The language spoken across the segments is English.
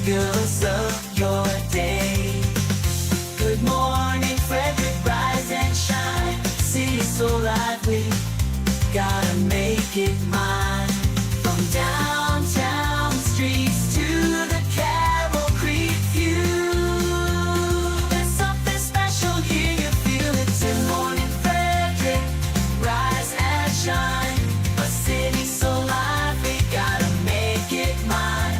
Girls of your day. Good morning, Frederick, rise and shine. City's so lively, gotta make it mine. From downtown streets to the Carroll Creek view, there's something special here, you feel it. Good morning, Frederick, rise and shine. A city so lively, gotta make it mine.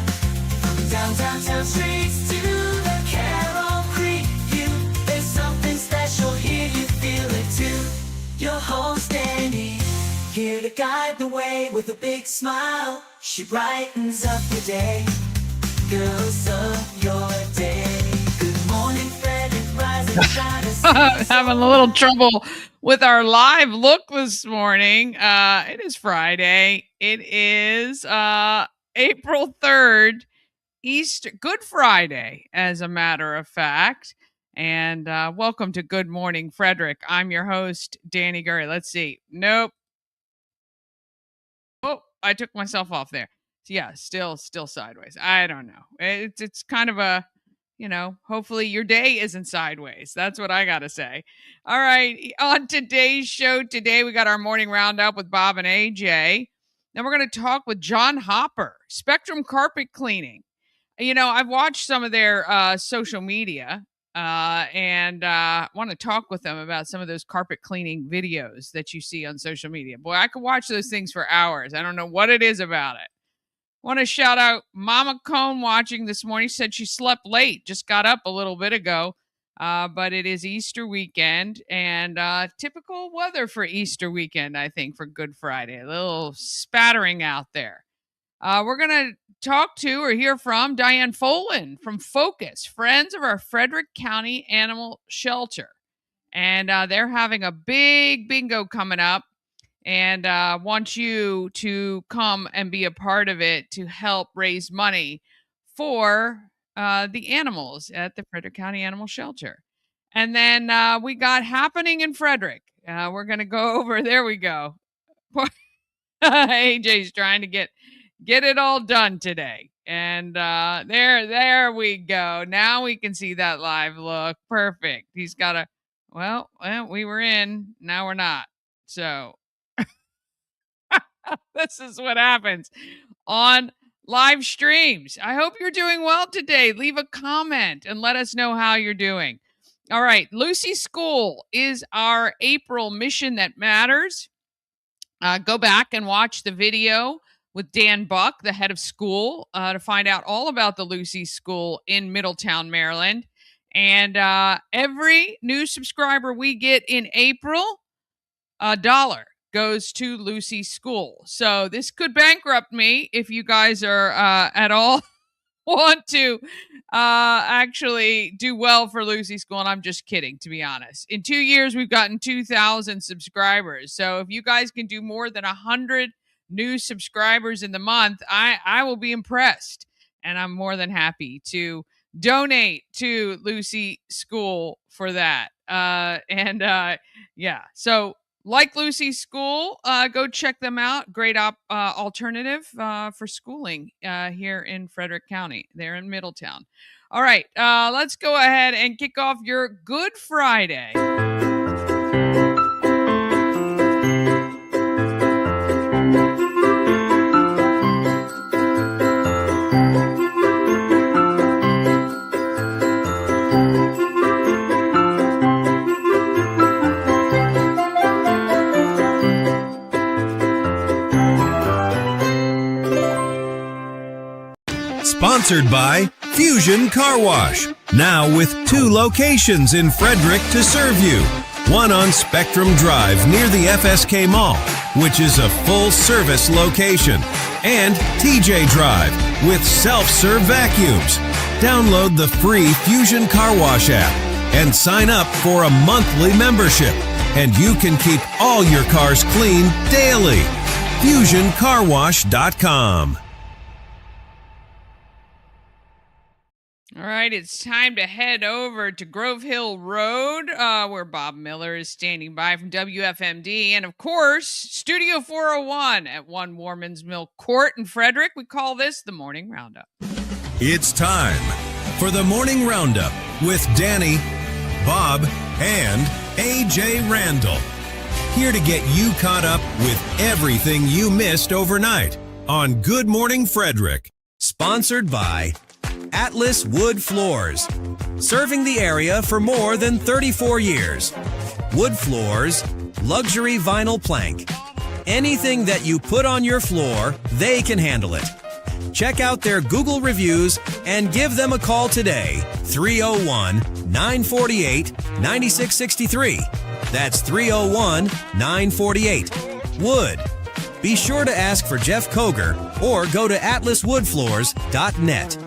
From downtown streets to the Carroll Creek view, there's something special here, you feel it too. Your host Dani, here to guide the way with a big smile. She brightens up your day. Girls of your day. Good morning, Frederick, rise and shine. Having a little trouble with our live look this morning. It is Friday. It is April 3rd, Good Friday, as a matter of fact. And welcome to Good Morning Frederick. I'm your host, Dani Gurrie. Let's see. Nope. Oh, I took myself off there. Yeah, still sideways. I don't know. It's kind of a, hopefully your day isn't sideways. That's what I got to say. All right. On today's show today, we got our morning roundup with Bob and AJ. Then we're going to talk with John Hopper, Spectrum Carpet Cleaning. I've watched some of their social media and want to talk with them about some of those carpet cleaning videos that you see on social media. Boy, I could watch those things for hours. I don't know what it is about it. Want to shout out Mama Cone watching this morning. Said she slept late, just got up a little bit ago. But it is Easter weekend and typical weather for Easter weekend, I think, for Good Friday. A little spattering out there. We're going to talk to or hear from Diane Foland from FFOCAS, Friends of our Frederick County Animal Shelter. And they're having a big bingo coming up and want you to come and be a part of it to help raise money for the animals at the Frederick County Animal Shelter. And then we got Happening in Frederick. We're going to go over, there we go. AJ's trying to get it all done today. And there we go. Now we can see that live look. Perfect. He's got well, we were in, now we're not. So this is what happens on live streams. I hope you're doing well today. Leave a comment and let us know how you're doing. All right. Lucy School is our April mission that matters. Go back and watch the video with Dan Buck, the head of school, to find out all about the Lucy School in Middletown, Maryland. And every new subscriber we get in April, $1 goes to Lucy School. So this could bankrupt me if you guys are at all want to actually do well for Lucy School. And I'm just kidding, to be honest. In 2 years, we've gotten 2,000 subscribers. So if you guys can do more than 100 new subscribers in the month, I will be impressed. And I'm more than happy to donate to Lucy School for that. Yeah. So like Lucy School, go check them out. Great alternative for schooling here in Frederick County. They're in Middletown. All right, let's go ahead and kick off your Good Friday. Sponsored by Fusion Car Wash. Now with 2 locations in Frederick to serve you. One on Spectrum Drive near the FSK Mall, which is a full-service location. And TJ Drive with self-serve vacuums. Download the free Fusion Car Wash app and sign up for a monthly membership. And you can keep all your cars clean daily. FusionCarWash.com. All right, it's time to head over to Grove Hill Road, where Bob Miller is standing by from WFMD. And, of course, Studio 401 at 1 Wormans Mill Court in Frederick. We call this the Morning Roundup. It's time for the Morning Roundup with Dani, Bob, and AJ Randall. Here to get you caught up with everything you missed overnight on Good Morning Frederick. Sponsored by Atlas Wood Floors. Serving the area for more than 34 years. Wood floors, luxury vinyl plank. Anything that you put on your floor, they can handle it. Check out their Google reviews and give them a call today. 301-948-9663. That's 301-948. Wood. Be sure to ask for Jeff Koger or go to atlaswoodfloors.net.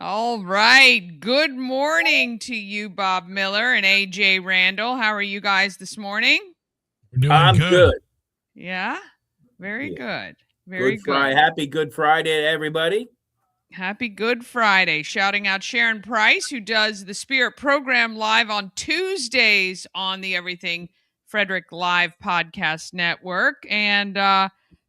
All right. Good morning to you, Bob Miller and AJ Randall. How are you guys this morning? We're doing I'm good. Yeah? Very Yeah. good. Very Good Friday. Happy Good Friday to everybody. Happy Good Friday. Shouting out Sharon Price, who does the Spirit program live on Tuesdays on the Everything Frederick Live Podcast Network. And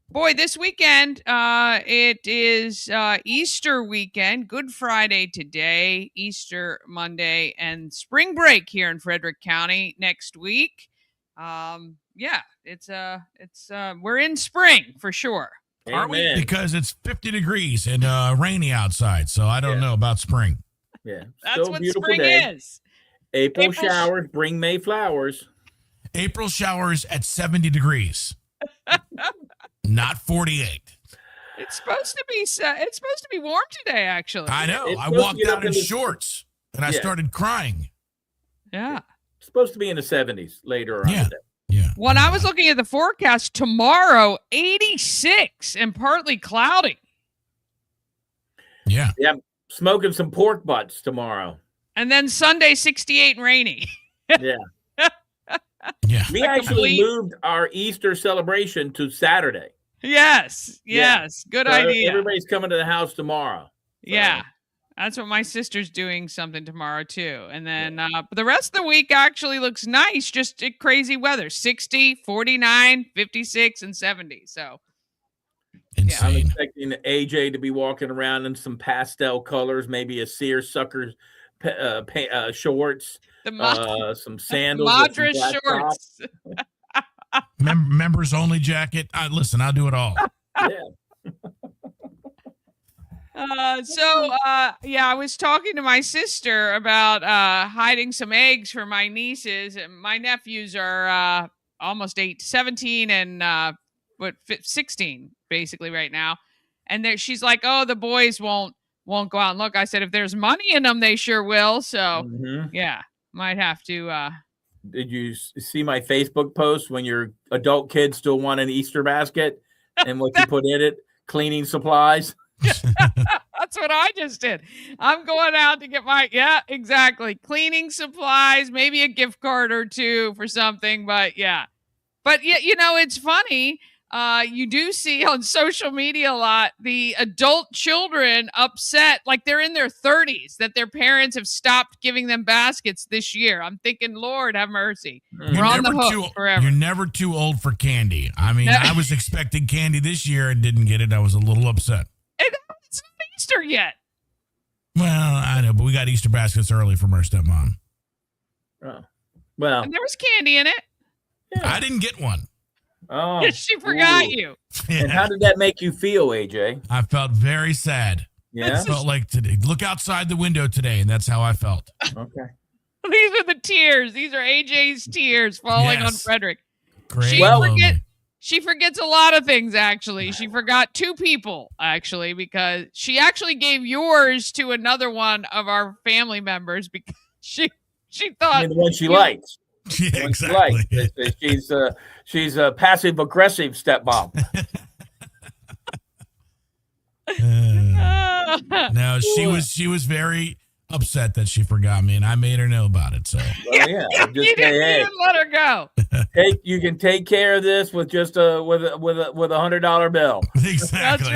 boy, this weekend, it is Easter weekend, Good Friday today, Easter Monday, and spring break here in Frederick County next week. Yeah, it's we're in spring for sure. Aren't we? Amen. Because it's 50 degrees and rainy outside, so I don't Yeah. know about spring. Yeah. That's Still a what beautiful spring day. is. April April showers bring May flowers. April showers at 70 degrees, not 48. It's supposed to be warm today, actually. I know. It's I supposed to walked get out up in in the- shorts and I Yeah. started crying. Yeah. It's supposed to be in the 70s later on Yeah. today. Yeah. When I was looking at the forecast tomorrow, 86 and partly cloudy. Yeah. Yeah. Smoking some pork butts tomorrow. And then Sunday, 68 and rainy. Yeah. Yeah. We A actually complete- moved our Easter celebration to Saturday. Yes. Yeah. Yes. Good So idea. Everybody's coming to the house tomorrow. Yeah. That's what my sister's doing something tomorrow too. And then but the rest of the week actually looks nice, just crazy weather. 60, 49, 56, and 70. So I'm Insane. expecting AJ to be walking around in some pastel colors, maybe a seersucker shorts, the some sandals, with some Madras black tops. shorts. Members only jacket. Listen, I'll do it all. Yeah. I was talking to my sister about hiding some eggs for my nieces. And my nephews are almost 17 and 16 basically right now. And she's like, "Oh, the boys won't go out and look." I said, "If there's money in them, they sure will." So Mhm. yeah, might have to. Did you see my Facebook post when your adult kids still want an Easter basket and what you put in it? Cleaning supplies. That's what I just did. I'm going out to get exactly. Cleaning supplies, maybe a gift card or two for something, but yeah, it's funny. You do see on social media a lot the adult children upset, like they're in their 30s, that their parents have stopped giving them baskets this year. I'm thinking, Lord have mercy. We're on the hook forever. You're never too old for candy. I mean, I was expecting candy this year and didn't get it. I was a little upset. It's not Easter yet. Well, I know, but we got Easter baskets early from our stepmom. Oh, well. And there was candy in it. Yeah. I didn't get one. Oh, She forgot ooh. you. And how did that make you feel, AJ? I felt very sad. Yeah. Felt like today. Look outside the window today, and that's how I felt. Okay. These are the tears. These are AJ's tears falling on Yes. Frederick. Great. She Well- She forgets a lot of things, actually. She forgot two people, actually, because she actually gave yours to another one of our family members because she I thought mean, the one she likes. Yeah, The one she exactly. likes. She's a passive aggressive stepmom. No, she was very upset that she forgot me, and I made her know about it. So Well, yeah. Just you say, didn't hey, even let her go. you can take care of this with just with a $100 bill. exactly.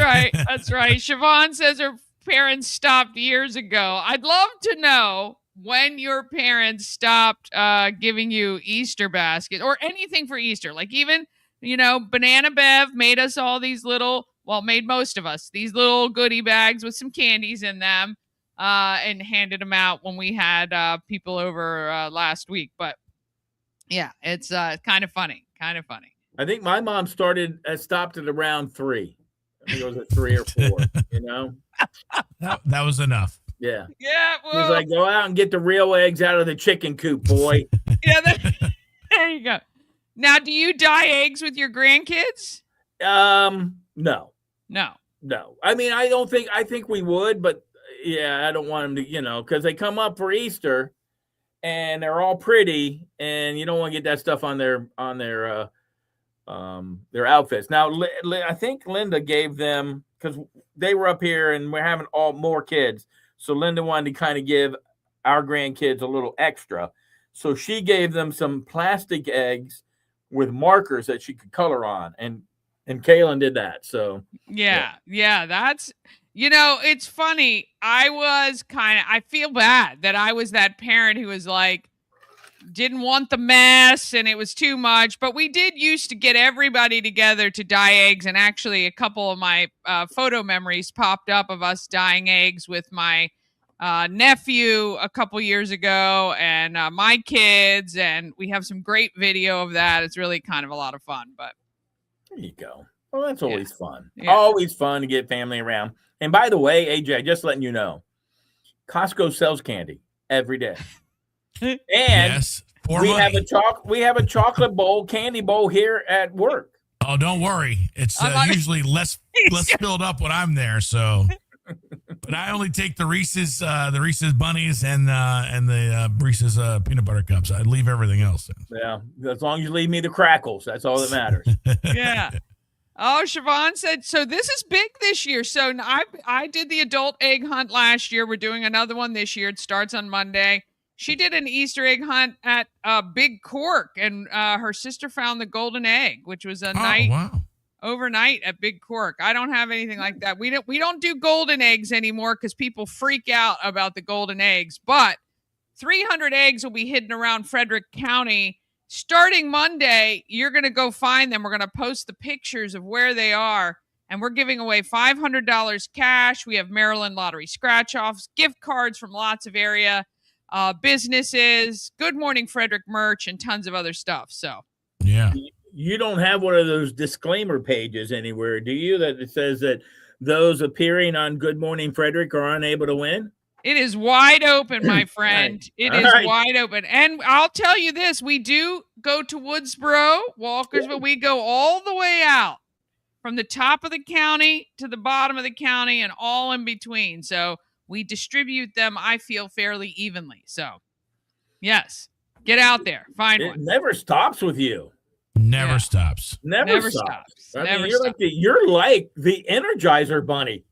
That's right. Siobhan says her parents stopped years ago. I'd love to know when your parents stopped giving you Easter baskets or anything for Easter. Like even, Banana Bev made us all these little made most of us these little goodie bags with some candies in them, and handed them out when we had people over last week. But yeah, it's kind of funny. I think my mom stopped at around 3. I think it was at 3 or 4. That was enough. Yeah. Yeah. He was like, go out and get the real eggs out of the chicken coop, boy. Yeah. There you go. Now, do you dye eggs with your grandkids? No. I mean, I think we would, but yeah, I don't want them to, because they come up for Easter and they're all pretty, and you don't want to get that stuff on their outfits. Now, I think Linda gave them, because they were up here and we're having more kids. So Linda wanted to kind of give our grandkids a little extra. So she gave them some plastic eggs with markers that she could color on. And Kaylin did that. So yeah, that's, it's funny. I feel bad that I was that parent who was like, didn't want the mess and it was too much, but we did used to get everybody together to dye eggs. And actually a couple of my photo memories popped up of us dyeing eggs with my nephew a couple years ago and my kids. And we have some great video of that. It's really kind of a lot of fun, but there you go. Well, that's always fun. Yeah. Always fun to get family around. And by the way, AJ, just letting you know, Costco sells candy every day. And yes, we have a chocolate bowl, candy bowl here at work. Oh, don't worry. It's usually less filled up when I'm there. So, but I only take the Reese's bunnies and the Reese's peanut butter cups. I leave everything else in. Yeah, as long as you leave me the crackles, that's all that matters. Yeah. Oh, Siobhan said, so this is big this year. So I did the adult egg hunt last year. We're doing another one this year. It starts on Monday. She did an Easter egg hunt at Big Cork, and her sister found the golden egg, which was a overnight at Big Cork. I don't have anything like that. We don't do golden eggs anymore because people freak out about the golden eggs. But 300 eggs will be hidden around Frederick County. Starting Monday, you're going to go find them. We're going to post the pictures of where they are, and we're giving away $500 cash. We have Maryland Lottery scratch-offs, gift cards from lots of area businesses, Good Morning Frederick merch, and tons of other stuff. So, yeah. You don't have one of those disclaimer pages anywhere, do you? That it says that those appearing on Good Morning Frederick are unable to win? It is wide open, my friend. Right. It is wide open. And I'll tell you this, we do go to Woodsboro, Walkers, but we go all the way out from the top of the county to the bottom of the county and all in between. So we distribute them, I feel, fairly evenly. So, yes, get out there. Find one. It never stops with you. Never stops. Never stops. Never you're stops. You're like the Energizer Bunny.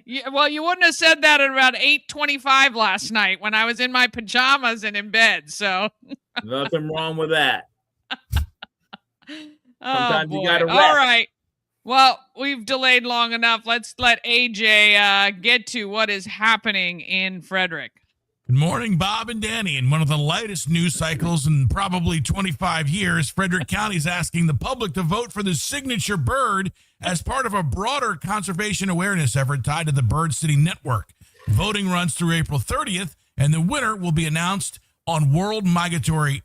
Yeah, well, you wouldn't have said that at about 8:25 last night when I was in my pajamas and in bed. So nothing wrong with that. Sometimes you got to rest. All right. Well, we've delayed long enough. Let's let AJ get to what is happening in Frederick. Good morning, Bob and Dani. In one of the lightest news cycles in probably 25 years, Frederick County is asking the public to vote for the signature bird as part of a broader conservation awareness effort tied to the Bird City Network. Voting runs through April 30th, and the winner will be announced on World Migratory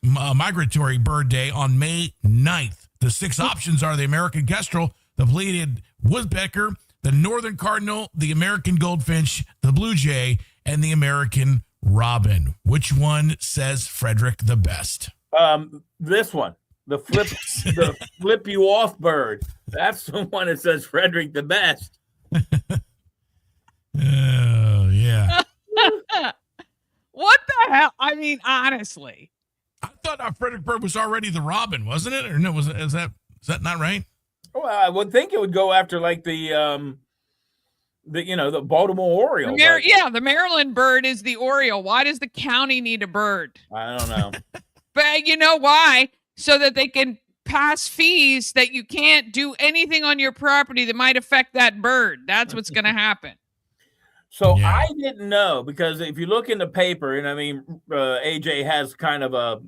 Bird Day on May 9th. The 6 options are the American kestrel, the pleated woodpecker, the northern cardinal, the American goldfinch, the blue jay, and the American robin. Which one says Frederick the best? This one, the flip you off bird. That's the one that says Frederick the best. Oh, yeah. What the hell? I mean, honestly. I thought our Frederick bird was already the robin, wasn't it? Or no, is that not right? Well, I would think it would go after like the Baltimore Oriole. The Maryland bird is the Oriole. Why does the county need a bird? I don't know. But you know why? So that they can pass fees that you can't do anything on your property that might affect that bird. That's what's going to happen. So yeah. I didn't know, because if you look in the paper, and I mean, AJ has kind of a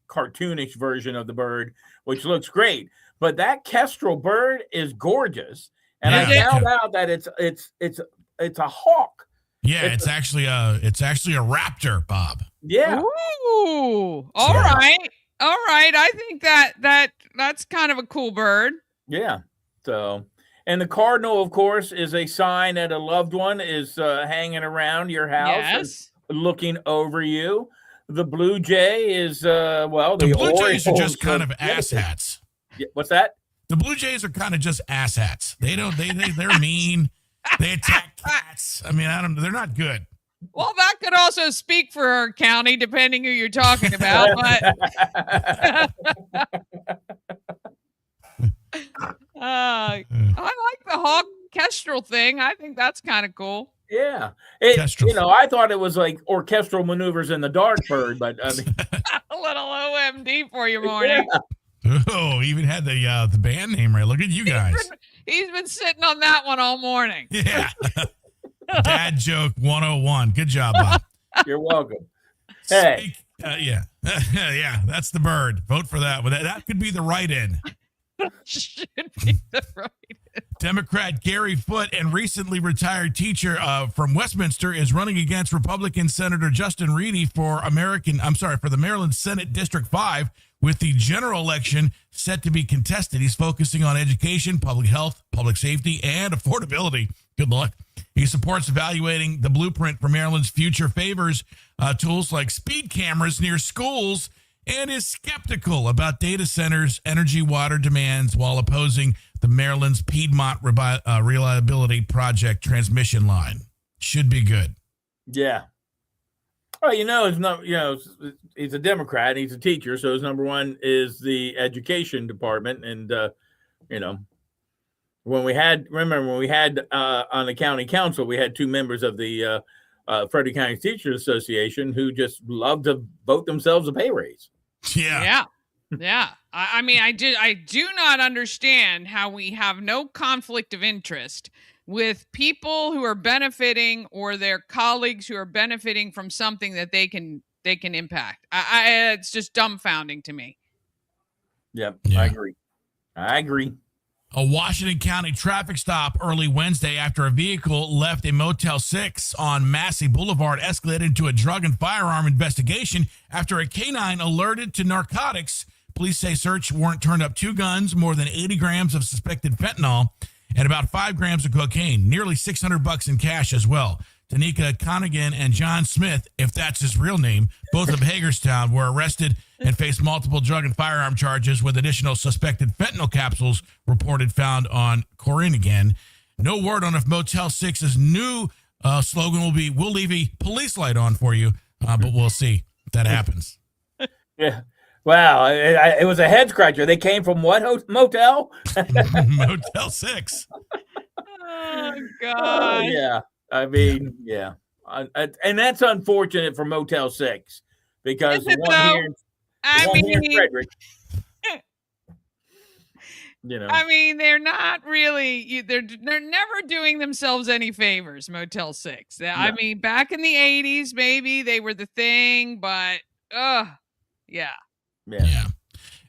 cartoonish version of the bird, which looks great. but that kestrel bird is gorgeous. And Yeah. I found out that it's a hawk. Yeah, it's actually a raptor, Bob. Yeah. Ooh. All right. I think that's kind of a cool bird. Yeah. So, and the cardinal, of course, is a sign that a loved one is hanging around your house Yes. and looking over you. The blue jay is The Blue Jays are just kind of Orioles. asshats. Yeah, what's that? The Blue Jays are kind of just asshats. They're mean. They attack cats. I mean, they're not good. Well, that could also speak for our county, depending who you're talking about. But I like the hawk kestrel thing. I think that's kind of cool. Yeah. Kestrel. I thought it was like orchestral maneuvers in the dark bird, but I mean, A little OMD for your morning. Oh, even had the band name right. Look at you guys. He's been sitting on that one all morning. Yeah. Dad joke 101. Good job, Bob. you're welcome. Hey. Yeah. Yeah, that's the bird. Vote for that. But that could be the write-in. Should be the right. Democrat Gary Foote and recently retired teacher from Westminster is running against Republican Senator Justin Reedy for the Maryland Senate District 5 with the general election set to be contested. He's focusing on education, public health, public safety, and affordability. Good luck. He supports evaluating the blueprint for Maryland's future favors tools like speed cameras near schools and is skeptical about data centers' energy water demands while opposing the Maryland's Piedmont Reliability Project transmission line. Should be good. Yeah. Well, it's not, he's a Democrat, he's a teacher, so his number one is the education department. And, when we had on the county council, we had two members of the Frederick County Teachers Association who just love to vote themselves a pay raise. Yeah. I mean, I do not understand how we have no conflict of interest with people who are benefiting or their colleagues who are benefiting from something that they can impact. It's just dumbfounding to me. Yep, Yeah. I agree. A Washington County traffic stop early Wednesday after a vehicle left a Motel 6 on Massey Boulevard escalated into a drug and firearm investigation after a canine alerted to narcotics. Police say search warrant turned up 2 guns, more than 80 grams of suspected fentanyl, and about 5 grams of cocaine, nearly $600 in cash as well. Danica Connigan and John Smith, if that's his real name, both of Hagerstown, were arrested and faced multiple drug and firearm charges with additional suspected fentanyl capsules reported found on Corrigan. No word on if Motel 6's new slogan will be, "We'll leave a police light on for you," but we'll see if that happens. Yeah. Wow. It was a head scratcher. They came from what motel? Motel 6. Oh God. Yeah. I mean, yeah. And that's unfortunate for Motel 6 because Is the it one though? here, I in mean, Frederick, I mean, they're not really. They're never doing themselves any favors. Motel 6. I No. mean, back in the 80s, maybe they were the thing, but yeah. Yeah.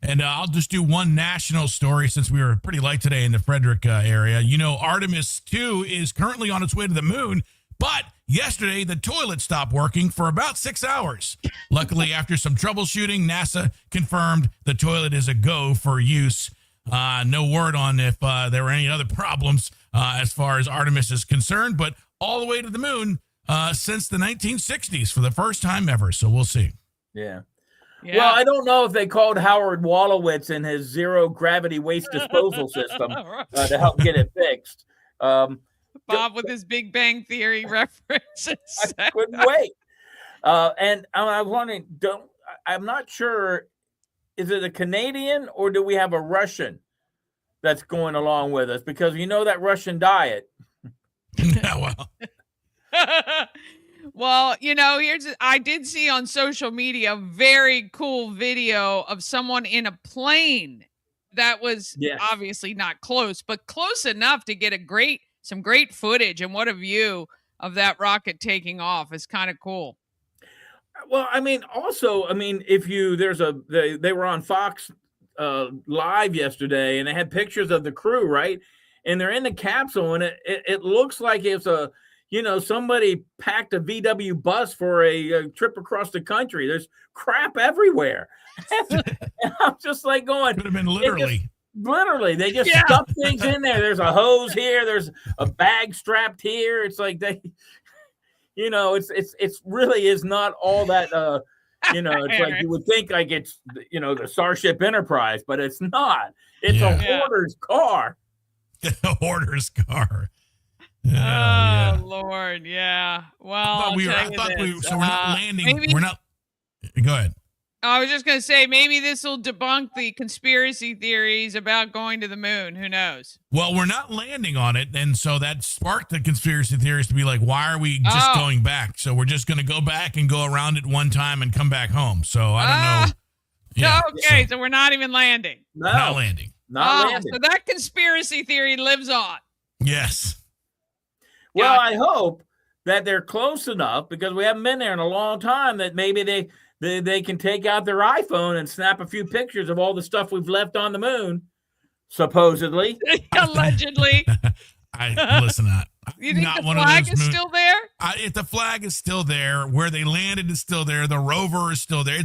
And I'll just do one national story since we were pretty light today in the Frederick area. Artemis 2 is currently on its way to the moon, but yesterday the toilet stopped working for about 6 hours. Luckily, after some troubleshooting, NASA confirmed the toilet is a go for use. No word on if there were any other problems as far as Artemis is concerned, but all the way to the moon since the 1960s for the first time ever. So we'll see. Yeah. Yeah. Well, I don't know if they called Howard Wolowitz and his zero gravity waste disposal system to help get it fixed. Bob with his Big Bang Theory references. I couldn't wait. And I was wondering, I'm not sure, is it a Canadian or do we have a Russian that's going along with us? Because that Russian diet. Yeah, well. Well, I did see on social media a very cool video of someone in a plane that was obviously not close, but close enough to get some great footage. And what a view of that rocket taking off is kind of cool. Well, I mean, also, if they were on Fox live yesterday, and they had pictures of the crew, right? And they're in the capsule, and it looks like it's somebody packed a VW bus for a trip across the country. There's crap everywhere. And I'm just like going, Could have been literally. Literally, they just stuff things in there. There's a hose here. There's a bag strapped here. It's like it's really is not all that. It's like you would think like it's the Starship Enterprise, but it's not. It's a hoarder's car. A hoarder's car. Lord, yeah. Well, so we're not landing. Maybe, we're not. Go ahead. I was just going to say, maybe this will debunk the conspiracy theories about going to the moon. Who knows? Well, we're not landing on it. And so that sparked the conspiracy theories to be like, why are we just going back? So we're just going to go back and go around it one time and come back home. So I don't know. Yeah, okay, so we're not even landing. No. Not landing. Not landing. So that conspiracy theory lives on. Yes. Well, I hope that they're close enough, because we haven't been there in a long time, that maybe they can take out their iPhone and snap a few pictures of all the stuff we've left on the moon, supposedly. Allegedly. Listen. You think the flag is still there? If the flag is still there, where they landed is still there, the rover is still there.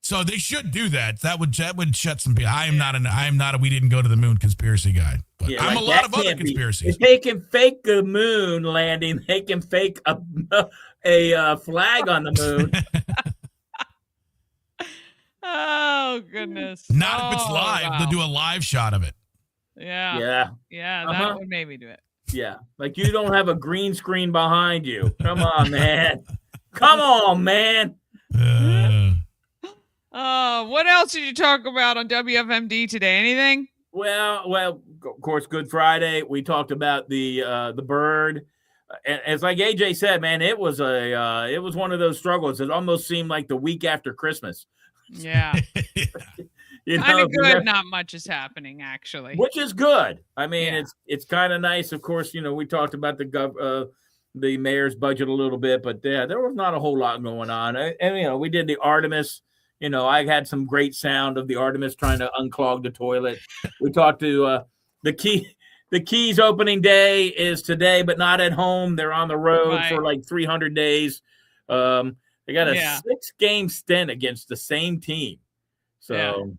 So they should do that. That would shut some people. I am not a we didn't go to the moon conspiracy guy. But I'm a lot of other conspiracies. If they can fake the moon landing, they can fake a flag on the moon. Oh, goodness. Not if it's live. Wow. They'll do a live shot of it. Yeah. That would maybe do it. Yeah. Like you don't have a green screen behind you. Come on, man. Come on, man. What else did you talk about on WFMD today? Anything? Well, of course, Good Friday. We talked about the bird. It's like AJ said, man, it was one of those struggles. It almost seemed like the week after Christmas. Yeah. Kind of good. Not much is happening, actually. Which is good. I mean, it's kind of nice. Of course, we talked about the mayor's budget a little bit, but there was not a whole lot going on. And we did the Artemis. I had some great sound of the Artemis trying to unclog the toilet. We talked to the Keys opening day is today, but not at home. They're on the road for like 300 days. They got a 6-game stint against the same team. So,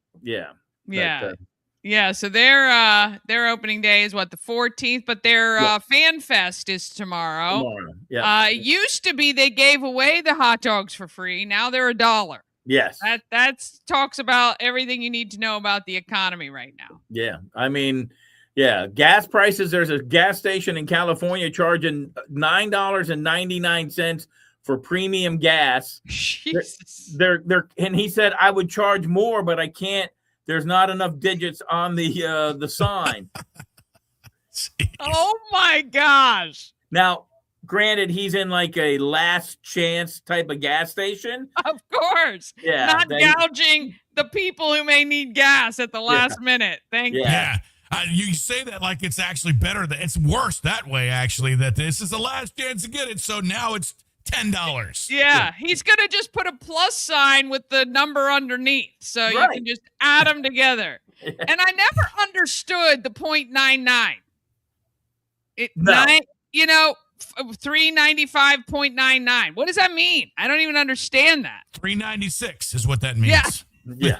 So their opening day is the 14th, but their Fan Fest is tomorrow. Yeah. It used to be they gave away the hot dogs for free. Now they're $1. Yes. That talks about everything you need to know about the economy right now. Yeah. I mean, gas prices. There's a gas station in California charging $9.99 for premium gas. Jesus. They're and he said I would charge more, but I can't. There's not enough digits on the sign. Oh my gosh. Now, granted, he's in like a last chance type of gas station. Of course. Yeah. Not gouging the people who may need gas at the last minute. Thank you. Yeah. You say that like it's actually better. It's worse that way, actually, that this is the last chance to get it. So now it's $10. Yeah. He's going to just put a plus sign with the number underneath. So you can just add them together. And I never understood the 0.99. 395.99. What does that mean? I don't even understand that. 396 is what that means. Yeah.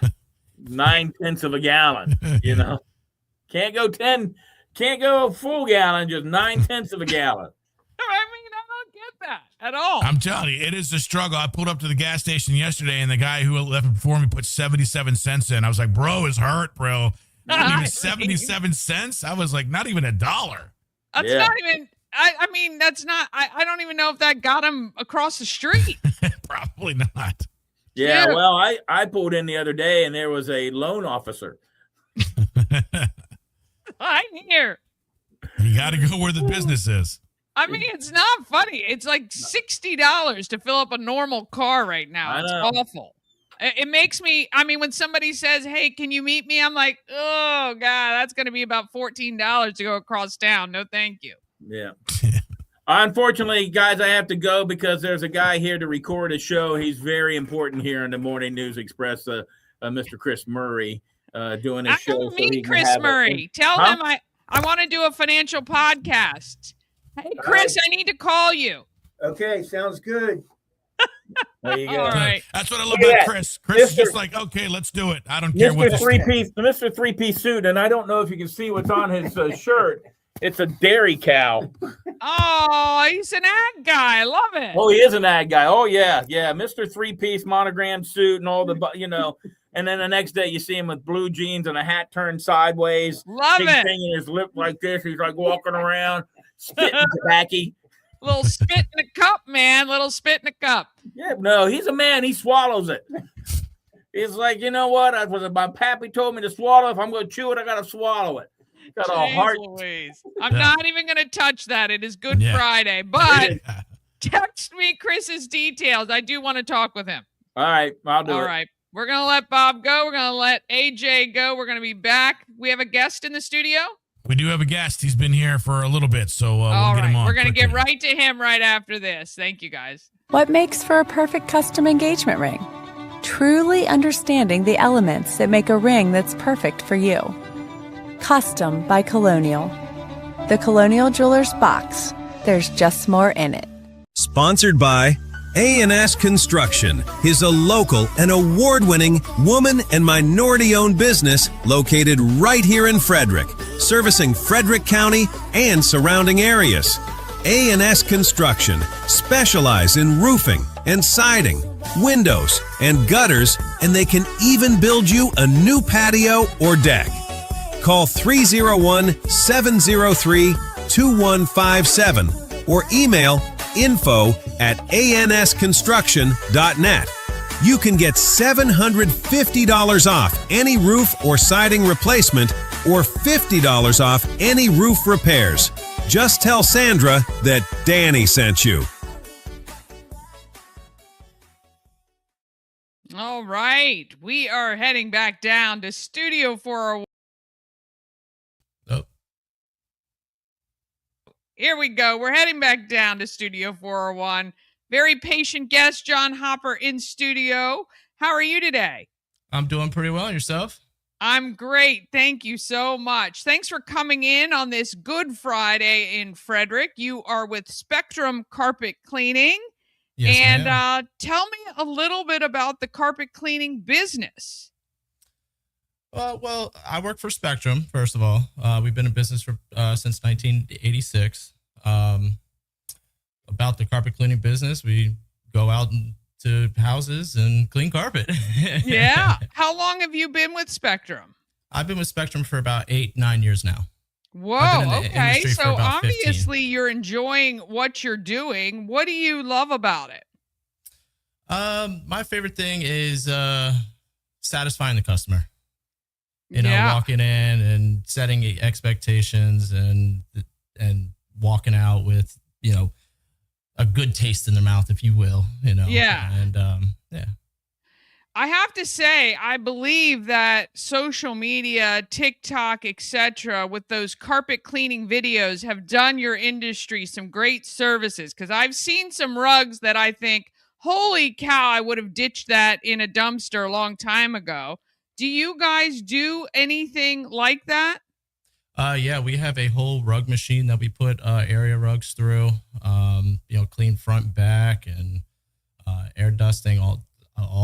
9/10 of a gallon, Can't go full gallon, just 9/10 of a gallon. I mean, I don't get that at all. I'm telling you, it is a struggle. I pulled up to the gas station yesterday, and the guy who left before me put 77 cents in. I was like, bro, it's hurt, bro. Not even 77 cents? I was like, not even $1. That's not even... I mean, that's not... I don't even know if that got him across the street. Probably not. Yeah, well, I pulled in the other day, and there was a loan officer. I'm here. You got to go where the business is. I mean, it's not funny. It's like $60 to fill up a normal car right now. It's awful. It makes me, when somebody says, hey, can you meet me? I'm like, oh, God, that's going to be about $14 to go across town. No, thank you. Yeah. Unfortunately, guys, I have to go because there's a guy here to record a show. He's very important here in the Morning News Express, Mr. Chris Murray. doing his show. Me, he can Chris have Murray. Tell Huh? him I want to do a financial podcast. Hey, Chris, I need to call you. Okay, sounds good. There you go. All right. That's what I love Look at about that. Chris. Chris is Mr. just like, okay, let's do it. I don't care what Mr. the Mr. Three-Piece suit, and I don't know if you can see what's on his shirt. It's a dairy cow. Oh, he's an ad guy. I love it. Oh, he is an ad guy. Oh, yeah. Mr. Three-Piece monogram suit and all the, and then the next day you see him with blue jeans and a hat turned sideways. Love big it. thing in his lip like this. He's like walking around, spitting tobacco. Little spit in a cup, man. Little spit in a cup. Yeah, no, he's a man. He swallows it. He's like, you know what? My pappy told me to swallow. If I'm going to chew it, I got to swallow it. Got a Jeez heart. Louise. I'm not even going to touch that. It is Good Yeah. Friday. But text me Chris's details. I do want to talk with him. All right, I'll do it. All right. We're going to let Bob go. We're going to let AJ go. We're going to be back. We have a guest in the studio. We do have a guest. He's been here for a little bit, so we'll All get him right. on. We're going to get quickly. right to him right after this. Thank you, guys. What makes for a perfect custom engagement ring? Truly understanding the elements that make a ring that's perfect for you. Custom by Colonial. The Colonial Jewelers box. There's just more in it. Sponsored by A&S Construction is a local and award-winning woman and minority-owned business located right here in Frederick, servicing Frederick County and surrounding areas. A&S Construction specialize in roofing and siding, windows and gutters, and they can even build you a new patio or deck. Call 301-703-2157 or email info@ansconstruction.net. You can get $750 off any roof or siding replacement or $50 off any roof repairs. Just tell Sandra that Dani sent you. All right. We are heading back down to Studio 401. Oh. Here we go. We're heading back down to Studio 401. Very patient guest, John Hopper, in studio. How are you today? I'm doing pretty well. Yourself? I'm great. Thank you so much. Thanks for coming in on this Good Friday in Frederick. You are with Spectrum Carpet Cleaning. Yes, and ma'am. Tell me a little bit about the carpet cleaning business. Well, I work for Spectrum, first of all. We've been in business for since 1986. About the carpet cleaning business, we go out to houses and clean carpet. Yeah. How long have you been with Spectrum? I've been with Spectrum for about 8-9 years now. Whoa. in the Okay. industry for So about 15. obviously you're enjoying what you're doing. What do you love about it? My favorite thing is satisfying the customer. You know, Yeah. walking in and setting expectations and walking out with, you know, a good taste in their mouth, if you will, you know. Yeah. And yeah. I have to say, I believe that social media, TikTok, etc., with those carpet cleaning videos have done your industry some great services, because I've seen some rugs that I think, holy cow, I would have ditched that in a dumpster a long time ago. Do you guys do anything like that? Yeah, we have a whole rug machine that we put area rugs through, you know, clean front and back and air dusting, all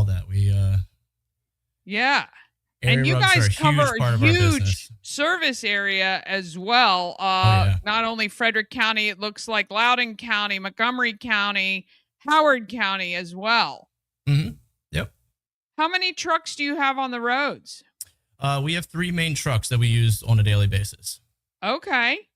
that. We Yeah. area And you rugs are guys a cover huge part a of our huge business. service area as well. yeah. Not only Frederick County, it looks like Loudoun County, Montgomery County, Howard County as well. Mm-hmm. Yep. How many trucks do you have on the roads? We have 3 main trucks that we use on a daily basis. Okay.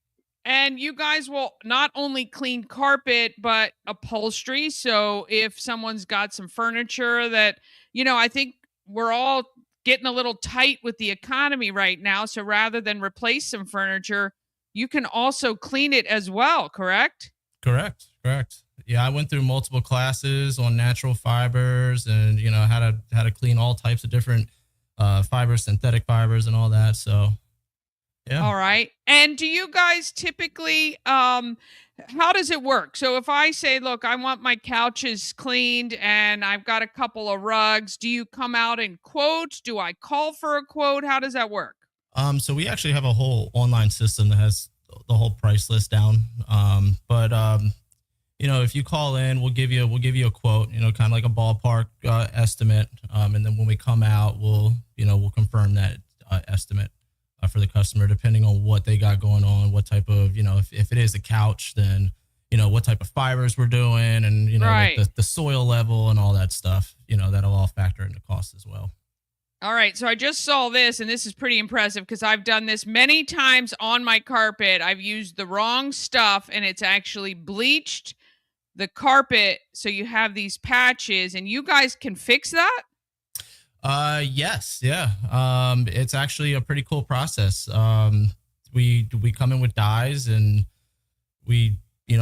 And you guys will not only clean carpet, but upholstery. So if someone's got some furniture that, you know, I think we're all getting a little tight with the economy right now. So rather than replace some furniture, you can also clean it as well, correct? Correct. Yeah, I went through multiple classes on natural fibers and, you know, how to clean all types of different fibers, synthetic fibers and all that. So Yeah. All right. And do you guys typically how does it work? So if I say, look, I want my couches cleaned and I've got a couple of rugs, do you come out and quote? Do I call for a quote? How does that work? So we actually have a whole online system that has the whole price list down. But if you call in, we'll give you a quote, kind of like a ballpark estimate. And then when we come out, we'll confirm that estimate for the customer, depending on what they got going on, what type of, if it is a couch, then, what type of fibers we're doing and, Right. like the soil level and all that stuff, that'll all factor into cost as well. All right, so I just saw this, and this is pretty impressive because I've done this many times on my carpet. I've used the wrong stuff, and it's actually bleached the carpet, so you have these patches, and you guys can fix that? Yes, yeah. It's actually a pretty cool process. We come in with dyes, and we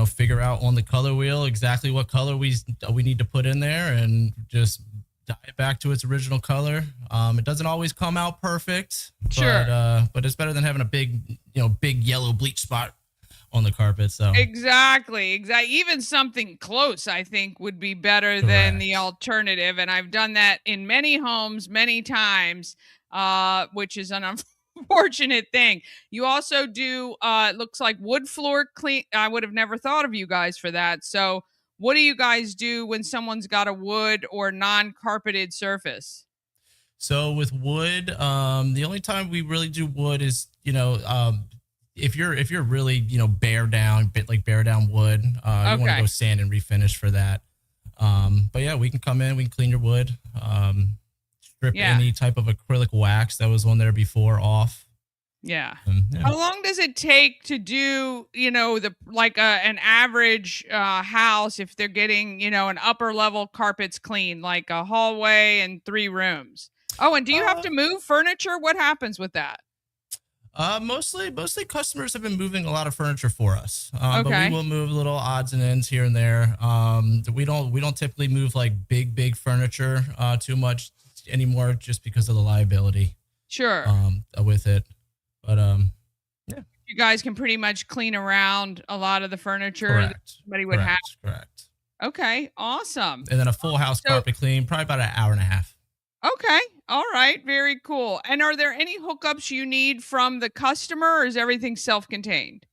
figure out on the color wheel exactly what color we need to put in there, and just dye it back to its original color. It doesn't always come out perfect, Sure. but it's better than having a big yellow bleach spot on the carpet. So Exactly. Even something close, I think, would be better than the Correct. alternative. And I've done that in many homes many times, which is an unfortunate thing. You also do, it looks like wood floor clean. I would have never thought of you guys for that. So, what do you guys do when someone's got a wood or non-carpeted surface? So with wood, the only time we really do wood is, if you're really, bare down wood, you want to Okay. go sand and refinish for that. But yeah, we can come in, we can clean your wood, strip Yeah. any type of acrylic wax that was on there before off. Yeah. Yeah. How long does it take to do, an average house if they're getting, an upper level carpets clean, like a hallway and 3 rooms? Oh, and do you have to move furniture? What happens with that? Mostly customers have been moving a lot of furniture for us. But Okay. we will move little odds and ends here and there. We don't typically move like big furniture too much anymore, just because of the liability Sure. with it. But You guys can pretty much clean around a lot of the furniture that correct, somebody would have. correct. Okay. Awesome. And then a full house So- carpet clean, probably about an hour and a half. Okay. All right. Very cool. And are there any hookups you need from the customer, or is everything self-contained?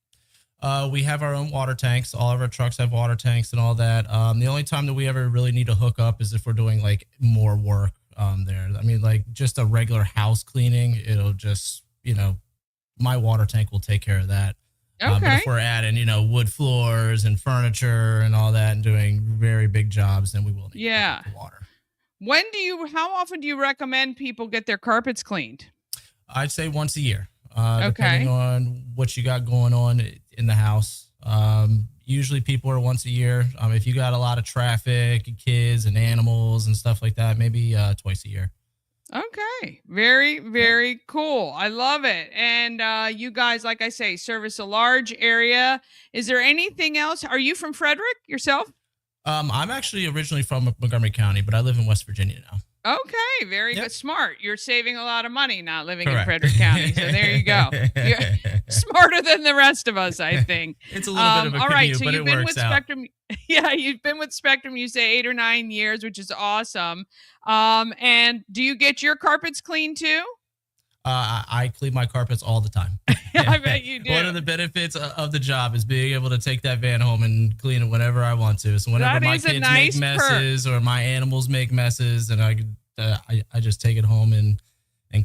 We have our own water tanks. All of our trucks have water tanks and all that. The only time that we ever really need to hook up is if we're doing like more work there. I mean, like just a regular house cleaning, it'll just, my water tank will take care of that. But Okay. if we're adding, wood floors and furniture and all that and doing very big jobs, then we will need to hook up the water. How often do you recommend people get their carpets cleaned? I'd say once a year, Okay. depending on what you got going on in the house. Usually people are once a year. If you got a lot of traffic, and kids and animals and stuff like that, maybe twice a year. Okay. Very, very cool. I love it. And you guys, like I say, service a large area. Is there anything else? Are you from Frederick yourself? I'm actually originally from Montgomery County, but I live in West Virginia now. Okay, very Yep. good. Smart. You're saving a lot of money not living in Correct. Frederick County. So there you go. You're smarter than the rest of us, I think. It's a little bit of a all right, commute, so but you've it been works with out. Spectrum. Yeah, you've been with Spectrum, you say 8 or 9 years, which is awesome. And do you get your carpets clean too? I clean my carpets all the time. I bet you do. One of the benefits of the job is being able to take that van home and clean it whenever I want to. So whenever That my is a kids nice make perk. messes or my animals make messes, and I just take it home and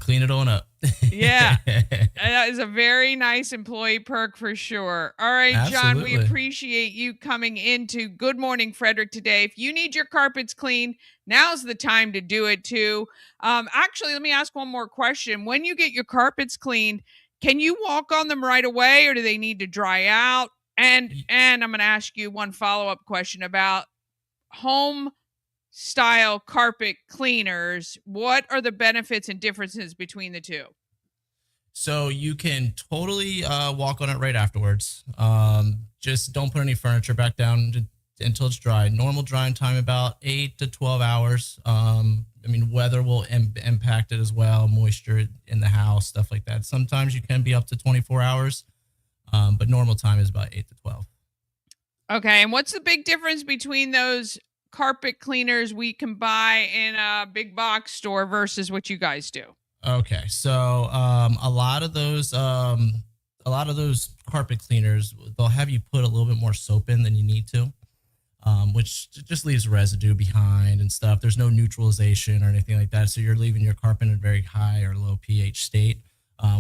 clean it on up. Yeah. That is a very nice employee perk for sure. All right, John, we Absolutely. appreciate you coming into Good Morning Frederick today. If you need your carpets cleaned, now's the time to do it too. Actually, let me ask one more question. When you get your carpets cleaned, can you walk on them right away, or do they need to dry out? And I'm going to ask you one follow-up question about home style carpet cleaners. What are the benefits and differences between the two? So you can totally walk on it right afterwards. Just don't put any furniture back down until it's dry. Normal drying time about 8 to 12 hours. I mean, weather will impact it as well, moisture in the house, stuff like that. Sometimes you can be up to 24 hours, but normal time is about 8 to 12. Okay, and what's the big difference between those carpet cleaners we can buy in a big box store versus what you guys do? Okay, so a lot of those carpet cleaners, they'll have you put a little bit more soap in than you need to, which just leaves residue behind and stuff. There's no neutralization or anything like that, so you're leaving your carpet in a very high or low pH state,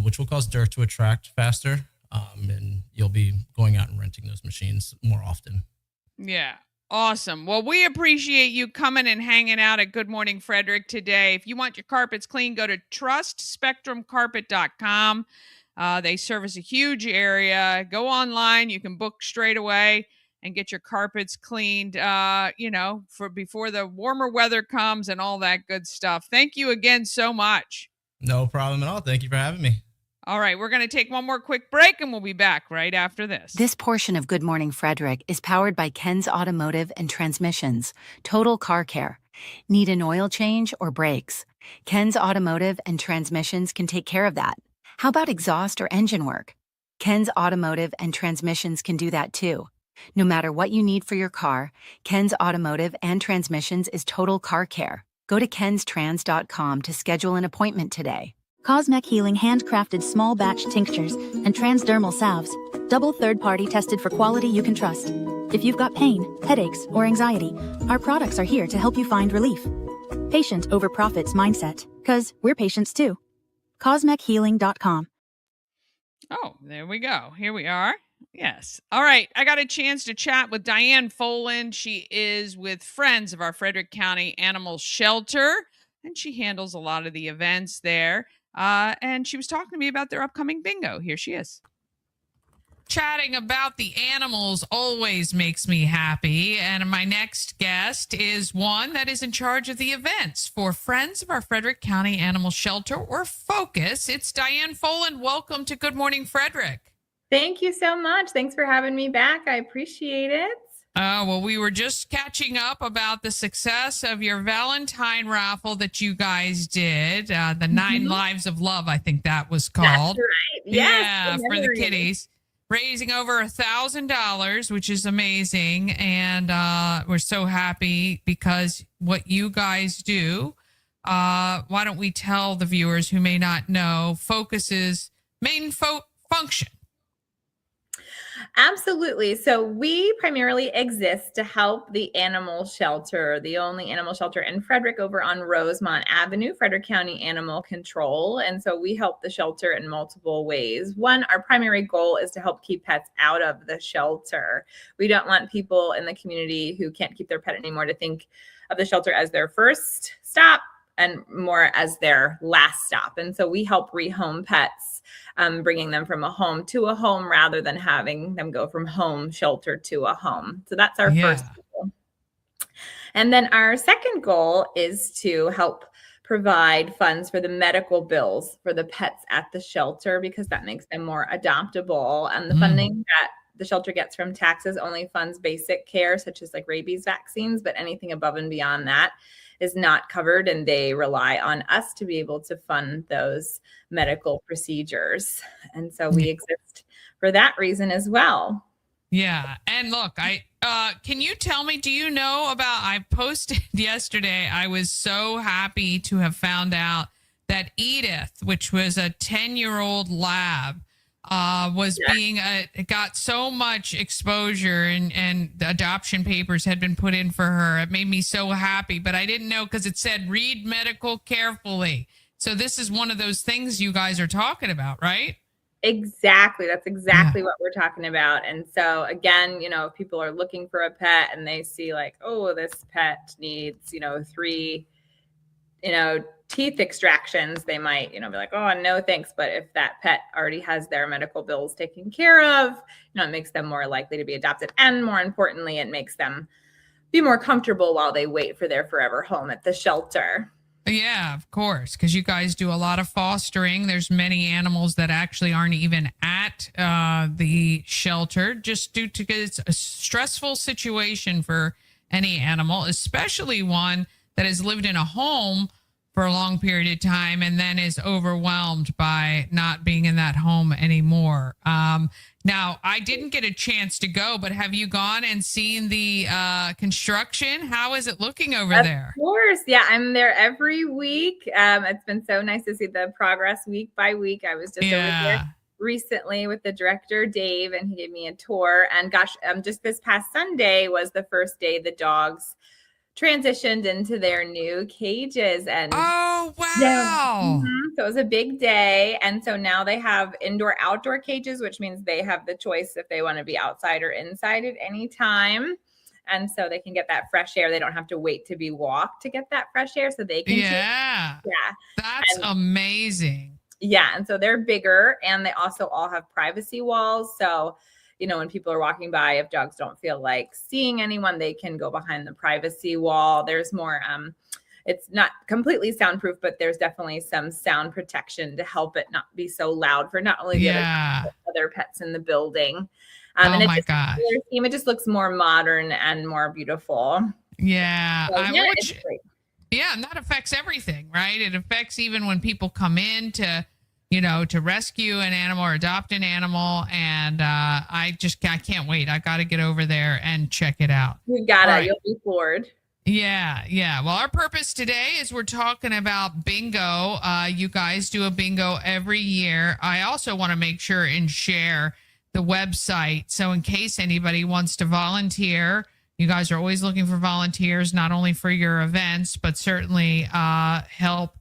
which will cause dirt to attract faster, and you'll be going out and renting those machines more often. Yeah. Awesome. Well, we appreciate you coming and hanging out at Good Morning Frederick today. If you want your carpets clean, go to trustspectrumcarpet.com. They service a huge area. Go online. You can book straight away and get your carpets cleaned, for before the warmer weather comes and all that good stuff. Thank you again so much. No problem at all. Thank you for having me. All right, we're going to take one more quick break, and we'll be back right after this. This portion of Good Morning Frederick is powered by Ken's Automotive and Transmissions, Total Car Care. Need an oil change or brakes? Ken's Automotive and Transmissions can take care of that. How about exhaust or engine work? Ken's Automotive and Transmissions can do that too. No matter what you need for your car, Ken's Automotive and Transmissions is Total Car Care. Go to kenstrans.com to schedule an appointment today. Cosmec Healing handcrafted small batch tinctures and transdermal salves, double third-party tested for quality you can trust. If you've got pain, headaches, or anxiety, our products are here to help you find relief. Patient over profits mindset, 'cause we're patients too. CosmecHealing.com. Oh, there we go. Here we are. Yes. All right. I got a chance to chat with Diane Foland. She is with Friends of our Frederick County Animal Shelter, and she handles a lot of the events there. And she was talking to me about their upcoming bingo. Here she is. Chatting about the animals always makes me happy. And my next guest is one that is in charge of the events for Friends of our Frederick County Animal Shelter, or FFOCAS. It's Diane Foland. Welcome to Good Morning Frederick. Thank you so much. Thanks for having me back. I appreciate it. Well, we were just catching up about the success of your Valentine raffle that you guys did. The 9 Lives of Love, I think that was called. That's right. Yes, yeah, for the kitties. Raising over $1,000, which is amazing. And we're so happy because what you guys do, why don't we tell the viewers who may not know FFOCAS's main function? Absolutely. So we primarily exist to help the animal shelter, the only animal shelter in Frederick over on Rosemont Avenue, Frederick County Animal Control. And so we help the shelter in multiple ways. One, our primary goal is to help keep pets out of the shelter. We don't want people in the community who can't keep their pet anymore to think of the shelter as their first stop and more as their last stop. And so we help rehome pets, bringing them from a home to a home rather than having them go from home shelter to a home. So that's our first goal. And then our second goal is to help provide funds for the medical bills for the pets at the shelter, because that makes them more adoptable. And the funding that the shelter gets from taxes only funds basic care, such as like rabies vaccines, but anything above and beyond that is not covered, and they rely on us to be able to fund those medical procedures. And so we exist for that reason as well. Yeah. And look, can you tell me, do you know about, I posted yesterday, I was so happy to have found out that Edith, which was a 10-year-old lab, was being got so much exposure, and the adoption papers had been put in for her. It made me so happy, but I didn't know because it said read medical carefully. So this is one of those things you guys are talking about, right? Exactly. That's exactly what we're talking about. And so again, if people are looking for a pet and they see like, oh, this pet needs, 3, teeth extractions, they might, be like, oh, no, thanks. But if that pet already has their medical bills taken care of, it makes them more likely to be adopted. And more importantly, it makes them be more comfortable while they wait for their forever home at the shelter. Yeah, of course, because you guys do a lot of fostering. There's many animals that actually aren't even at the shelter, just due to, it's a stressful situation for any animal, especially one that has lived in a home for a long period of time and then is overwhelmed by not being in that home anymore. Now, I didn't get a chance to go, but have you gone and seen the construction? How is it looking over there? Of course. Yeah, I'm there every week. It's been so nice to see the progress week by week. I was just over there recently with the director, Dave, and he gave me a tour. And gosh, just this past Sunday was the first day the dogs transitioned into their new cages. And oh, wow. Yeah. So it was a big day. And so now they have indoor outdoor cages, which means they have the choice if they want to be outside or inside at any time. And so they can get that fresh air. They don't have to wait to be walked to get that fresh air. So they can That's amazing. Yeah. And so they're bigger, and they also all have privacy walls. So when people are walking by, if dogs don't feel like seeing anyone, they can go behind the privacy wall. There's more, it's not completely soundproof, but there's definitely some sound protection to help it not be so loud for not only the other pets in the building. And my gosh. It just looks more modern and more beautiful. Yeah. So, it's great. Yeah. And that affects everything, right? It affects even when people come in to rescue an animal or adopt an animal. And I can't wait. I got to get over there and check it out. You got it. You'll be floored. Yeah. Well, our purpose today is we're talking about bingo. You guys do a bingo every year. I also want to make sure and share the website. So in case anybody wants to volunteer, you guys are always looking for volunteers, not only for your events, but certainly help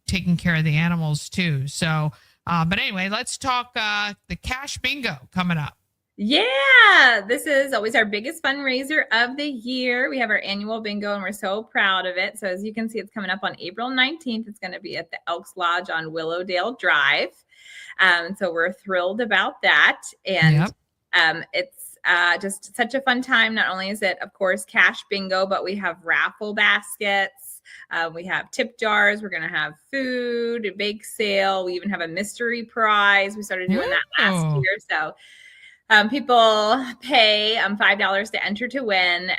taking care of the animals too. So, but anyway, let's talk the cash bingo coming up. Yeah, this is always our biggest fundraiser of the year. We have our annual bingo, and we're so proud of it. So as you can see, it's coming up on April 19th. It's going to be at the Elks Lodge on Willowdale Drive. So we're thrilled about that. And it's just such a fun time. Not only is it, of course, cash bingo, but we have raffle baskets. We have tip jars. We're going to have food, a bake sale. We even have a mystery prize. We started doing that last year. So people pay $5 to enter to win.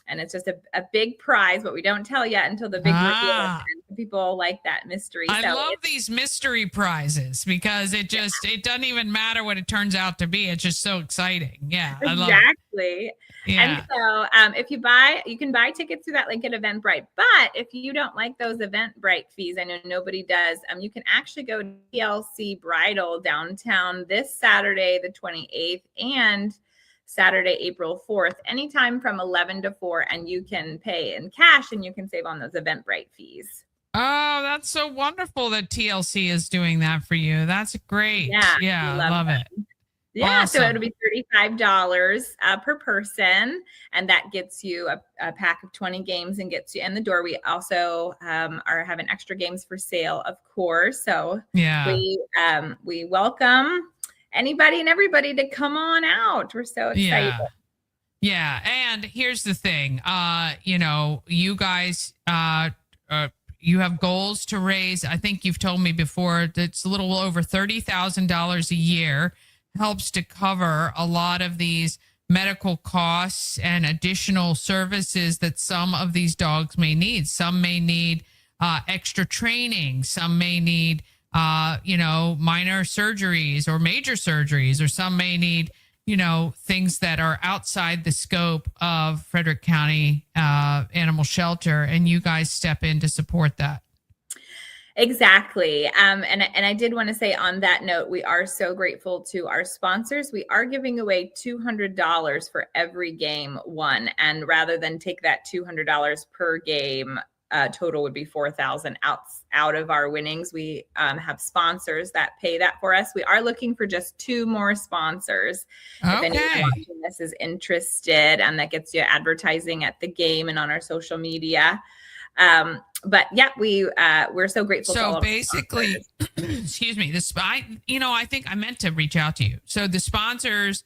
And it's just a big prize, but we don't tell yet until the big reveal. And people like that mystery. I love these mystery prizes because it doesn't even matter what it turns out to be. It's just so exciting. Yeah. I love it. Exactly. Yeah. And so if you can buy tickets through that link at Eventbrite. But if you don't like those Eventbrite fees, I know nobody does, you can actually go to TLC Bridal downtown this Saturday, the 28th, and Saturday, April 4th, anytime from 11 to 4, and you can pay in cash and you can save on those Eventbrite fees. Oh, that's so wonderful that TLC is doing that for you. That's great. Yeah, I love it. Yeah, awesome. So it'll be $35 per person, and that gets you a pack of 20 games and gets you in the door. We also are having extra games for sale, of course. So we welcome anybody and everybody to come on out. We're so excited. Yeah. And here's the thing, you guys, you have goals to raise. I think you've told me before that's a little over $30,000 a year, helps to cover a lot of these medical costs and additional services that some of these dogs may need. Some may need extra training. Some may need minor surgeries or major surgeries, or some may need, things that are outside the scope of Frederick County Animal Shelter, and you guys step in to support that. Exactly. And I did want to say on that note, we are so grateful to our sponsors. We are giving away $200 for every game won. And rather than take that $200 per game, total would be $4,000 out of our winnings. We have sponsors that pay that for us. We are looking for just 2 more sponsors. If anyone watching this is interested, and that gets you advertising at the game and on our social media. But yeah, we're so grateful. So basically, excuse me, I think I meant to reach out to you. So the sponsors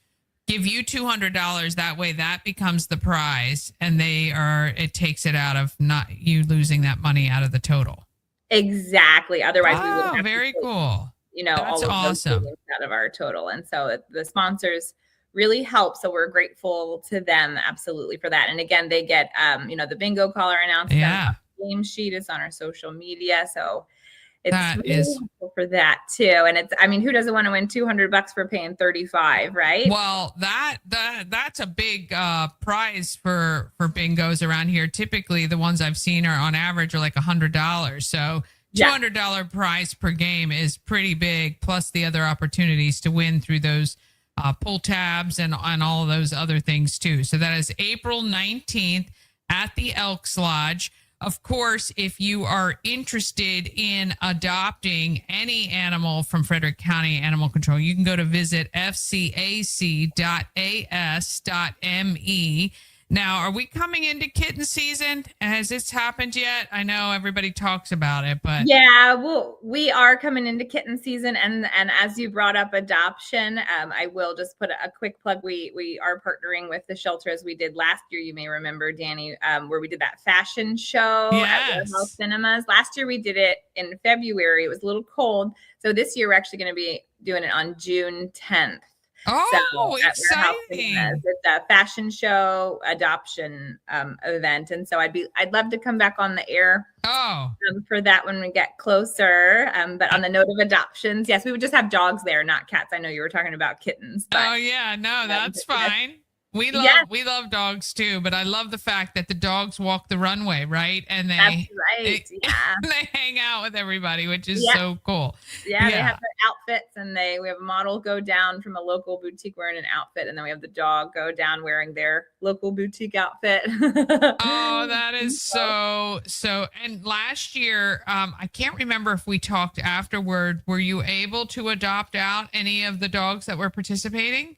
give you $200. That way that becomes the prize, and it takes it out of not you losing that money out of the total. Exactly. Otherwise we would have very cool. That's all of awesome. those Out of our total. And so the sponsors really help. So we're grateful to them absolutely for that. And again, they get, the bingo caller announcement. Yeah. Game sheet is on our social media. So it's That really is helpful for that too. And it's, who doesn't want to win $200 for paying 35, right? well, that's a big prize for bingos around here. Typically, the ones I've seen are on average are like $100. So $200 prize per game is pretty big, plus the other opportunities to win through those pull tabs and all of those other things too. So that is April 19th at the Elks Lodge. Of course, if you are interested in adopting any animal from Frederick County Animal Control, you can go to visit fcac.as.me. Now, are we coming into kitten season? Has this happened yet? I know everybody talks about it, but yeah, well, we are coming into kitten season, and as you brought up adoption, I will just put a quick plug. We are partnering with the shelter as we did last year. You may remember, Dani, where we did that fashion show at Warehouse Cinemas. Last year we did it in February. It was a little cold, so this year we're actually going to be doing it on June 10th. Oh, exciting! It's a fashion show adoption event, and so I'd love to come back on the air for that when we get closer. But on the note of adoptions, yes, we would just have dogs there, not cats. I know you were talking about kittens. But, that's fine. We love dogs too, but I love the fact that the dogs walk the runway, right? And they they hang out with everybody, which is so cool. Yeah, they have their outfits, and we have a model go down from a local boutique wearing an outfit, and then we have the dog go down wearing their local boutique outfit. Oh, that is so. And last year, I can't remember if we talked afterward. Were you able to adopt out any of the dogs that were participating?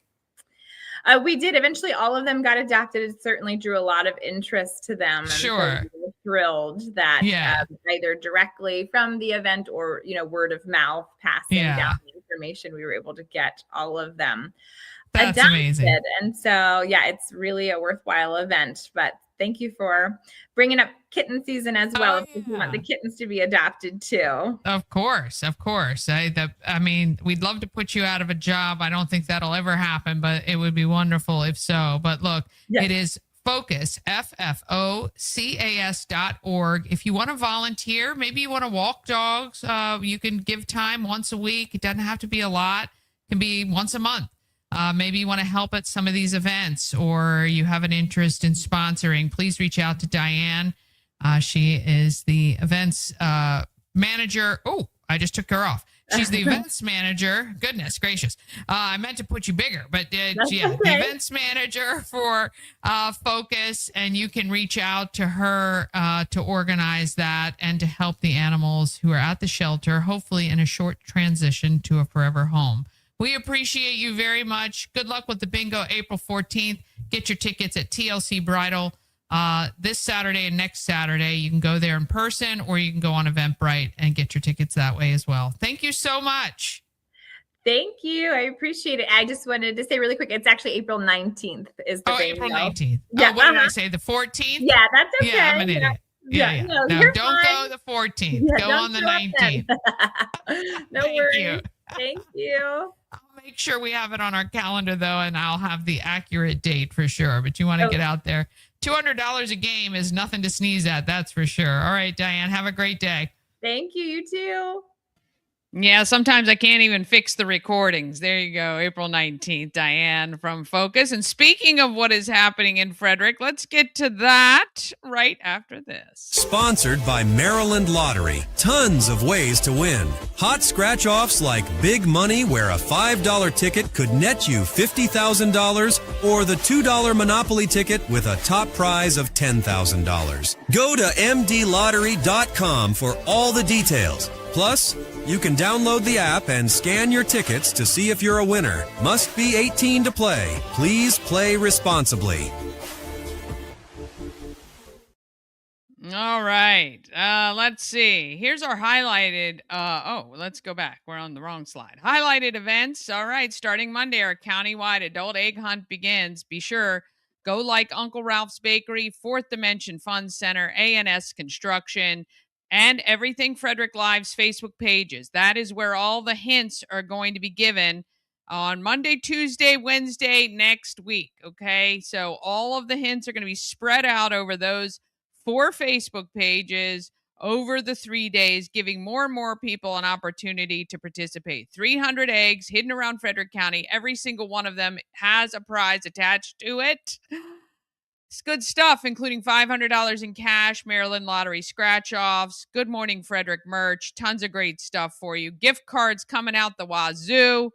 We did. Eventually, all of them got adopted. It certainly drew a lot of interest to them. And sure. So we were thrilled that either directly from the event or, word of mouth passing down the information, we were able to get all of them adopted. Amazing. And so, it's really a worthwhile event. But thank you for bringing up kitten season as well. If you want the kittens to be adopted too. Of course. I mean, we'd love to put you out of a job. I don't think that'll ever happen, but it would be wonderful if so. But look, it is FFOCAS, FFOCAS.org. If you want to volunteer, maybe you want to walk dogs, you can give time once a week. It doesn't have to be a lot. It can be once a month. Maybe you want to help at some of these events, or you have an interest in sponsoring, please reach out to Diane. She is the events manager. Oh, I just took her off. She's the events manager. Goodness gracious. I meant to put you bigger, but the events manager for FFOCAS, and you can reach out to her to organize that and to help the animals who are at the shelter, hopefully in a short transition to a forever home. We appreciate you very much. Good luck with the bingo April 14th. Get your tickets at TLC Bridal this Saturday and next Saturday. You can go there in person, or you can go on Eventbrite and get your tickets that way as well. Thank you so much. Thank you. I appreciate it. I just wanted to say really quick, it's actually April 19th is the bingo. April 19th. Yeah, what did I say? The 14th? Yeah, that's okay. Yeah, I'm an idiot. Yeah. No, don't go the 14th. Yeah, go on the 19th. No worries. Thank you. I'll make sure we have it on our calendar, though, and I'll have the accurate date for sure. But you want to get out there. $200 a game is nothing to sneeze at. That's for sure. All right, Diane, have a great day. Thank you. You too. Yeah, sometimes I can't even fix the recordings. There you go. April 19th, Diane from FFOCAS. And speaking of what is happening in Frederick, let's get to that right after this. Sponsored by Maryland Lottery. Tons of ways to win. Hot scratch-offs like big money, where a $5 ticket could net you $50,000, or the $2 Monopoly ticket with a top prize of $10,000. Go to mdlottery.com for all the details. Plus, you can download the app and scan your tickets to see if you're a winner. Must be 18 to play. Please play responsibly. All right. Let's see. Here's our highlighted. Let's go back. We're on the wrong slide. Highlighted events. All right. Starting Monday, our countywide adult egg hunt begins. Be sure, go like Uncle Ralph's Bakery, Fourth Dimension Fun Center, A&S Construction, and Everything Frederick Live's Facebook pages. That is where all the hints are going to be given on Monday, Tuesday, Wednesday next week. Okay. So all of the hints are going to be spread out over those 4 Facebook pages over the 3 days, giving more and more people an opportunity to participate. 300 eggs hidden around Frederick County. Every single one of them has a prize attached to it. It's good stuff, including $500 in cash, Maryland Lottery scratch-offs, Good Morning Frederick merch, tons of great stuff for you. Gift cards coming out the wazoo.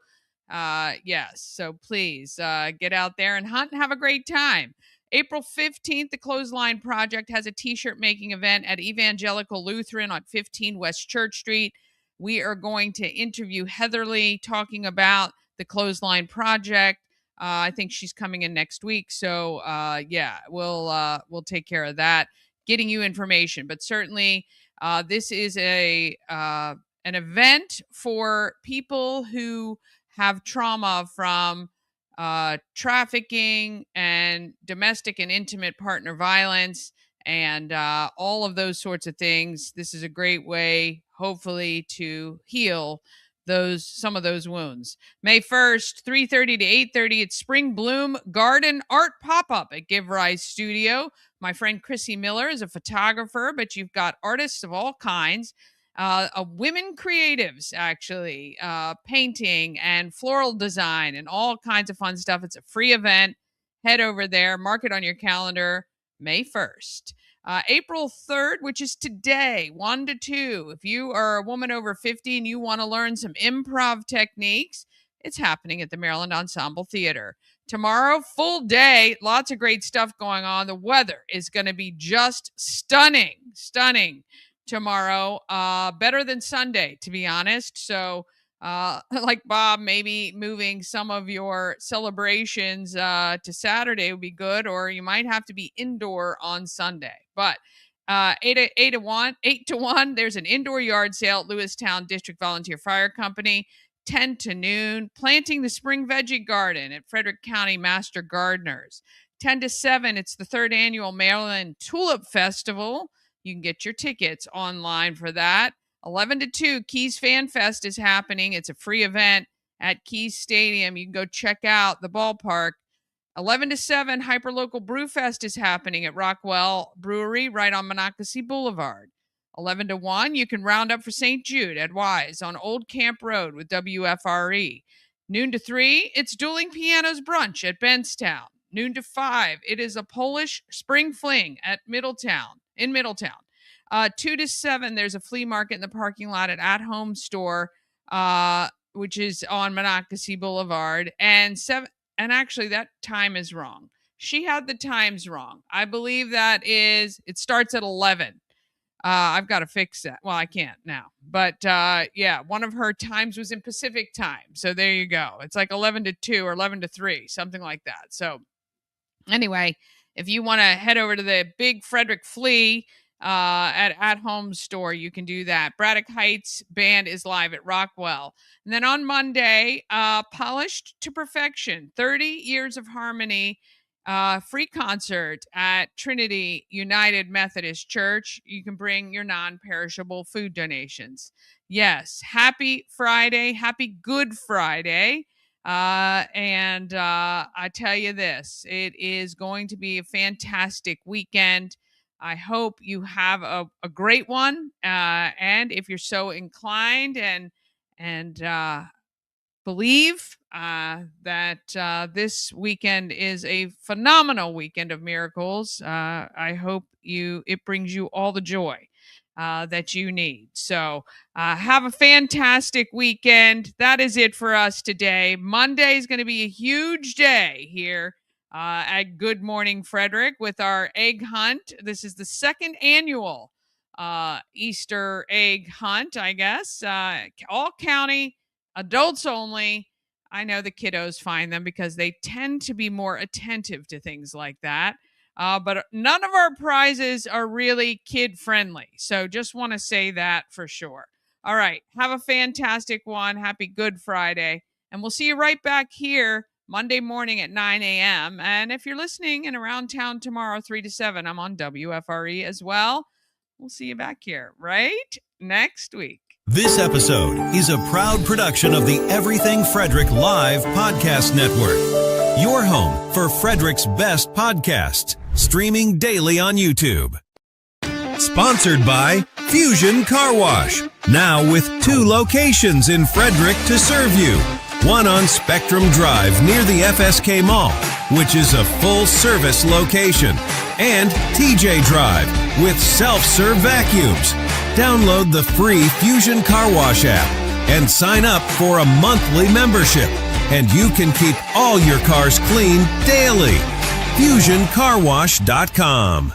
Yes, so please get out there and hunt and have a great time. April 15th, the Clothesline Project has a t-shirt making event at Evangelical Lutheran on 15 West Church Street. We are going to interview Heatherly talking about the Clothesline Project. I think she's coming in next week. So yeah, we'll take care of that, getting you information. But certainly this is an event for people who have trauma from trafficking and domestic and intimate partner violence and all of those sorts of things. This is a great way, hopefully, to heal some of those wounds. May 1st, 3:30 to 8:30 at Spring Bloom Garden Art Pop-Up at Give Rise Studio. My friend Chrissy Miller is a photographer, but you've got artists of all kinds. Women creatives, actually, painting and floral design and all kinds of fun stuff. It's a free event. Head over there, mark it on your calendar, May 1st. April 3rd, which is today, 1 to 2. If you are a woman over 50 and you want to learn some improv techniques, it's happening at the Maryland Ensemble Theater. Tomorrow, full day, lots of great stuff going on. The weather is going to be just stunning tomorrow. Better than Sunday, to be honest. So, like Bob, maybe moving some of your celebrations to Saturday would be good, or you might have to be indoor on Sunday. But 8 to 1, there's an indoor yard sale at Lewistown District Volunteer Fire Company. 10 to noon, planting the spring veggie garden at Frederick County Master Gardeners. 10 to 7, it's the 3rd annual Maryland Tulip Festival. You can get your tickets online for that. 11 to 2, Keys Fan Fest is happening. It's a free event at Keys Stadium. You can go check out the ballpark. 11 to 7, Hyperlocal Brew Fest is happening at Rockwell Brewery right on Monocacy Boulevard. 11 to 1, you can round up for St. Jude at Wise on Old Camp Road with WFRE. Noon to 3, it's Dueling Pianos Brunch at Benstown. Noon to 5, it is a Polish Spring Fling at Middletown. 2 to 7, there's a flea market in the parking lot at Home Store, which is on Monocacy Boulevard. And actually, that time is wrong. She had the times wrong. I believe it starts at 11. I've got to fix that. Well, I can't now. But yeah, one of her times was in Pacific time. So there you go. It's like 11 to 2 or 11 to 3, something like that. So anyway, if you want to head over to the Big Frederick Flea at Home Store, you can do that. Braddock Heights Band is live at Rockwell. And then on Monday, Polished to Perfection, 30 Years of Harmony, free concert at Trinity United Methodist Church. You can bring your non-perishable food donations. Yes, happy Friday, happy Good Friday. And I tell you this, it is going to be a fantastic weekend. I hope you have a great one. And if you're so inclined and believe that this weekend is a phenomenal weekend of miracles, I hope it brings you all the joy that you need. So have a fantastic weekend. That is it for us today. Monday is going to be a huge day here at Good Morning Frederick with our egg hunt. This is the 2nd annual Easter egg hunt, I guess. All county, adults only. I know the kiddos find them because they tend to be more attentive to things like that. But none of our prizes are really kid friendly. So just want to say that for sure. All right. Have a fantastic one. Happy Good Friday. And we'll see you right back here Monday morning at 9 a.m. And if you're listening and around town tomorrow, 3 to 7, I'm on WFRE as well. We'll see you back here right next week. This episode is a proud production of the Everything Frederick Live Podcast Network. Your home for Frederick's best podcasts, streaming daily on YouTube. Sponsored by Fusion Car Wash, now with 2 locations in Frederick to serve you. One on Spectrum Drive near the FSK Mall, which is a full-service location, and TJ Drive with self-serve vacuums. Download the free Fusion Car Wash app and sign up for a monthly membership, and you can keep all your cars clean daily. FusionCarWash.com.